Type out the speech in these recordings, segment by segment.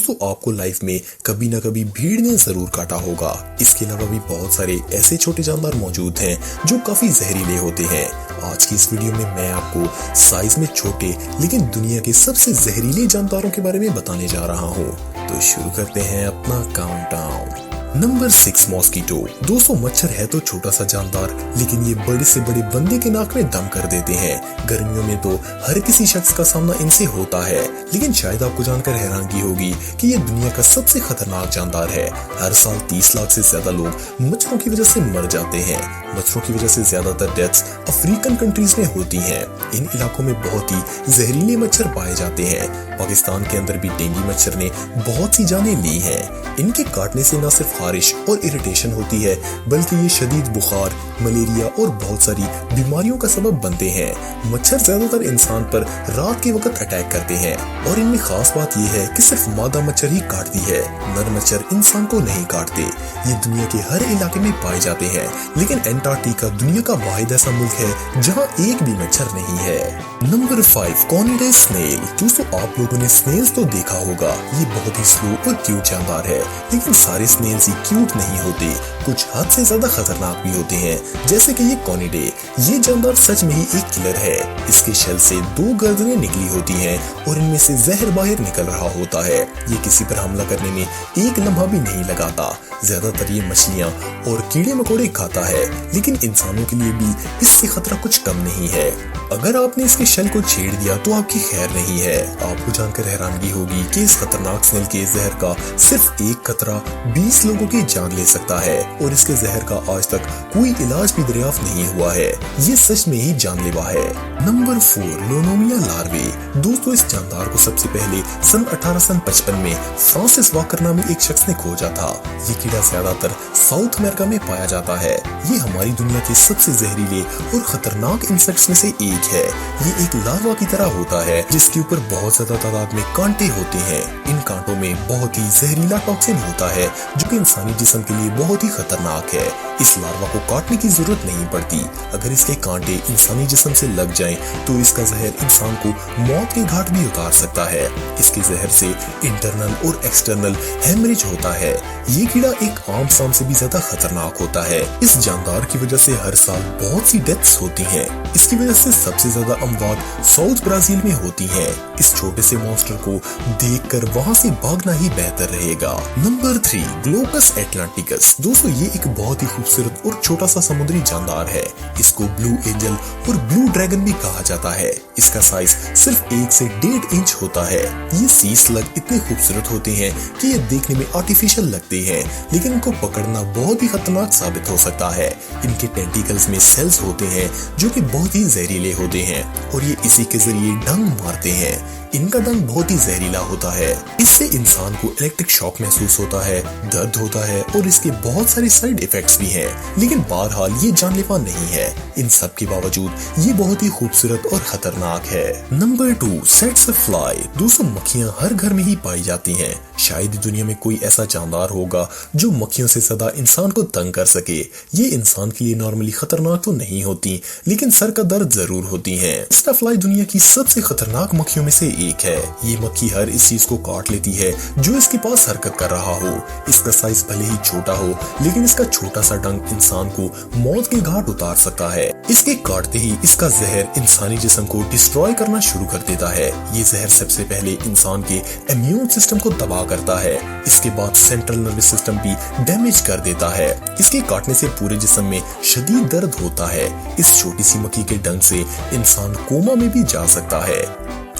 दोस्तों आपको लाइफ में कभी ना कभी भीड़ ने जरूर काटा होगा। इसके अलावा भी बहुत सारे ऐसे छोटे जानवर मौजूद हैं जो काफी जहरीले होते हैं। आज की इस वीडियो में मैं आपको साइज में छोटे लेकिन दुनिया के सबसे जहरीले जानवरों के बारे में बताने जा रहा हूँ। तो शुरू करते हैं अपना काउंटडाउन। Number 6 mosquito. दोस्तों मच्छर है तो छोटा सा जानदार, लेकिन ये बड़े से बड़े बंदे के नाक में दम कर देते हैं। गर्मियों में तो हर किसी शख्स का सामना इनसे होता है, लेकिन शायद आपको जानकर हैरानगी होगी कि ये दुनिया का सबसे खतरनाक जानदार है। हर साल 30 लाख से ज्यादा लोग मच्छरों की वजह से मर जाते हैं। मच्छरों की वजह से ज्यादातर डेथ्स अफ्रीकन कंट्रीज में होती हैं। इन इलाकों में बहुत ही जहरीले मच्छर पाए जाते हैं। पाकिस्तान के अंदर भी डेंगू मच्छर ने बहुत सी जानें ली हैं। इनके काटने से न सिर्फ खारिश और इरिटेशन होती है, बल्कि ये शदीद बुखार, मलेरिया और बहुत सारी बीमारियों का सबब बनते हैं। मच्छर ज्यादातर इंसान पर रात के वक्त अटैक करते हैं और इनमें खास बात यह है कि सिर्फ मादा मच्छर ही काटती है, नर मच्छर इंसान को नहीं काटते। ये दुनिया के हर इलाके में पाए जाते हैं, लेकिन एंटार्क्टिका दुनिया का वाहिद ऐसा मुल्क है जहाँ एक भी मच्छर नहीं है। Number 5 Conidae snail. दोस्तों आप लोगों ने स्नेल्स तो देखा होगा, ये बहुत ही स्लो और क्यूट जानदार है, लेकिन सारे स्नेल्स ही क्यूट नहीं होते, कुछ हद से ज्यादा खतरनाक भी होते हैं, जैसे कि ये कॉनिडे। ये जानदार सच में ही एक किलर है। इसके शेल से 2 गर्दनें निकली होती हैं और इनमें से जहर बाहर निकल रहा होता है। ये किसी पर हमला करने में एक लम्हा भी नहीं लगाता। ज्यादातर ये मछलियां और कीड़े मकोड़े खाता है, लेकिन इंसानों के लिए भी इससे खतरा कुछ कम नहीं है। अगर आपने इसके शेल को छेड़ दिया तो आपकी खैर नहीं है। आपको जानकर हैरानगी होगी कि इस खतरनाक स्नेल के जहर का सिर्फ एक खतरा 20 लोगों की जान ले सकता है और इसके जहर का आज तक कोई इलाज भी दरियाफ्त नहीं हुआ है। ये सच में ही जानलेवा है। नंबर 4 लोनोमिया लार्वे। दोस्तों इस जानदार को सबसे पहले सन 1855 में फ्रांसिस वॉकर नामी एक शख्स ने खोजा था। ये कीड़ा ज्यादातर साउथ अमेरिका में पाया जाता है। ये हमारी दुनिया के सबसे जहरीले और खतरनाक इंसेक्ट्स में से एक है। ये एक लार्वा की तरह होता है जिसके ऊपर बहुत ज्यादा तादाद में कांटे होते हैं। इन कांटों में बहुत ही जहरीला टॉक्सिन होता है जो कि इंसानी जिस्म के लिए बहुत ही खतरनाक है। इस लार्वा को काटने की जरूरत नहीं पड़ती। अगर इसके कांटे इंसानी जिस्म से लग जाएं तो इसका जहर इंसान को मौत के घाट भी उतार सकता है। इसके जहर से इंटरनल और एक्सटर्नल हेमरेज होता है। ये कीड़ा एक आम सांप से भी ज्यादा खतरनाक होता है। इस जानदार की वजह से हर साल बहुत सी डेथ्स होती हैं। इसकी वजह से सबसे ज्यादा अमवात साउथ ब्राजील में होती हैं। इस छोटे से मॉन्स्टर को देखकर वहां से भागना ही बेहतर रहेगा। Number 3 Glaucus एटलांटिकस। दोस्तों ये एक बहुत ही खूबसूरत और छोटा सा समुद्री जानदार है। इसको ब्लू एंजल और ब्लू ड्रैगन भी कहा जाता है। इसका साइज सिर्फ 1 से 1.5 इंच होता है। ये सी स्लग इतने खूबसूरत होते हैं कि ये देखने में आर्टिफिशियल लगते हैं, लेकिन इनको पकड़ना बहुत ही खतरनाक साबित हो सकता है। इनके टेंटिकल्स में सेल्स होते हैं जो कि बहुत ही जहरीले होते हैं और ये इसी के जरिए डंक मारते हैं। इनका डंक बहुत ही जहरीला होता है। इससे इंसान को इलेक्ट्रिक शॉक महसूस होता है, दर्द होता है और इसके बहुत सारे साइड इफेक्ट्स भी हैं, लेकिन बहरहाल ये जानलेवा नहीं है। इन सब के बावजूद ये बहुत ही खूबसूरत और खतरनाक है। Number 2 sets fly. दोस्तों मक्खियां हर घर में ही पाई जाती हैं। शायद दुनिया में कोई ऐसा जानदार होगा जो मक्खियों से सदा इंसान को तंग कर सके। ये इंसान के लिए नॉर्मली खतरनाक तो नहीं होती, लेकिन सर का दर्द जरूर होती हैं। फ्लाई दुनिया की सबसे खतरनाक मक्खियों में से एक है। ये मक्खी हर इस चीज को काट लेती है जो इसके पास हरकत कर रहा हो। इसका साइज भले ही छोटा हो, लेकिन इसका छोटा सा डंक इंसान को मौत के घाट उतार सकता है। इसके काटते ही इसका जहर इंसानी जिस्म को डिस्ट्रॉय करना शुरू कर देता है। ये जहर सबसे पहले इंसान के इम्यून सिस्टम को तबाह करता है। इसके बाद सेंट्रल नर्वस सिस्टम भी डैमेज कर देता है। इसके काटने से पूरे जिस्म में शदीद दर्द होता है। इस छोटी सी मक्खी के डंक से इंसान कोमा में भी जा सकता है।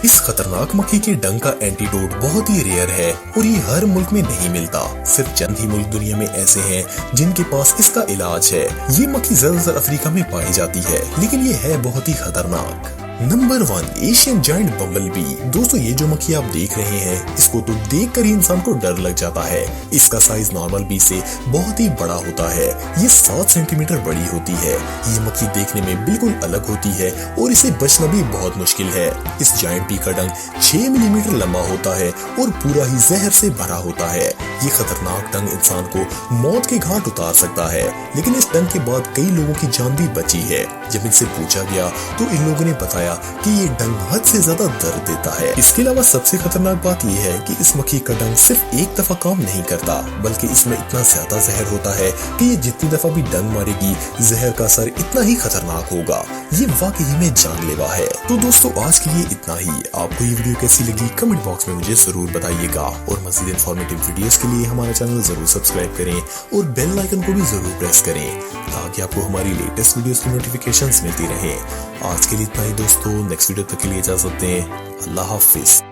इस खतरनाक मक्खी के डंक का एंटीडोट बहुत ही रेयर है और ये हर मुल्क में नहीं मिलता। सिर्फ चंद ही मुल्क दुनिया में ऐसे हैं जिनके पास इसका इलाज है। ये मक्खी ज्यादातर अफ्रीका में पाई जाती है, लेकिन ये है बहुत ही खतरनाक। Number 1 Asian giant bumblebee. दोस्तों ये जो मक्खी आप देख रहे हैं, इसको तो देखकर ही इंसान को डर लग जाता है। इसका साइज नॉर्मल बी से बहुत ही बड़ा होता है। ये 7 सेंटीमीटर बड़ी होती है। ये मक्खी देखने में बिल्कुल अलग होती है और इसे बचना भी बहुत मुश्किल है। इस जायंट बी का डंक 6 मिलीमीटर लंबा होता है और पूरा ही जहर से भरा होता है। ये खतरनाक डंक इंसान को मौत के घाट उतार सकता है, लेकिन इस डंक के बाद कई लोगों की जान भी बची है। जब इनसे पूछा गया तो इन लोगों ने बताया बताया कि ये डंग हद से ज्यादा दर्द देता है। इसके अलावा सबसे खतरनाक बात यह है कि इस मक्खी का डंग सिर्फ एक दफा काम नहीं करता, बल्कि इसमें इतना ज्यादा जहर होता है कि ये जितनी दफा भी डंग मारेगी जहर का असर इतना ही खतरनाक होगा। ये वाकई में जानलेवा है। तो दोस्तों आज के लिए इतना ही। आपको ये वीडियो कैसी लगी कमेंट बॉक्स में मुझे जरूर बताइएगा और मज़ीद इन्फॉर्मेटिव वीडियोस के लिए हमारा चैनल जरूर सब्सक्राइब करें और बेल आइकन को भी जरूर प्रेस करें ताकि आपको हमारी लेटेस्ट वीडियोस की नोटिफिकेशंस मिलती रहें। आज के लिए इतना ही दोस्तों, नेक्स्ट वीडियो तक के लिए इजाजत दें। अल्लाह हाफिज।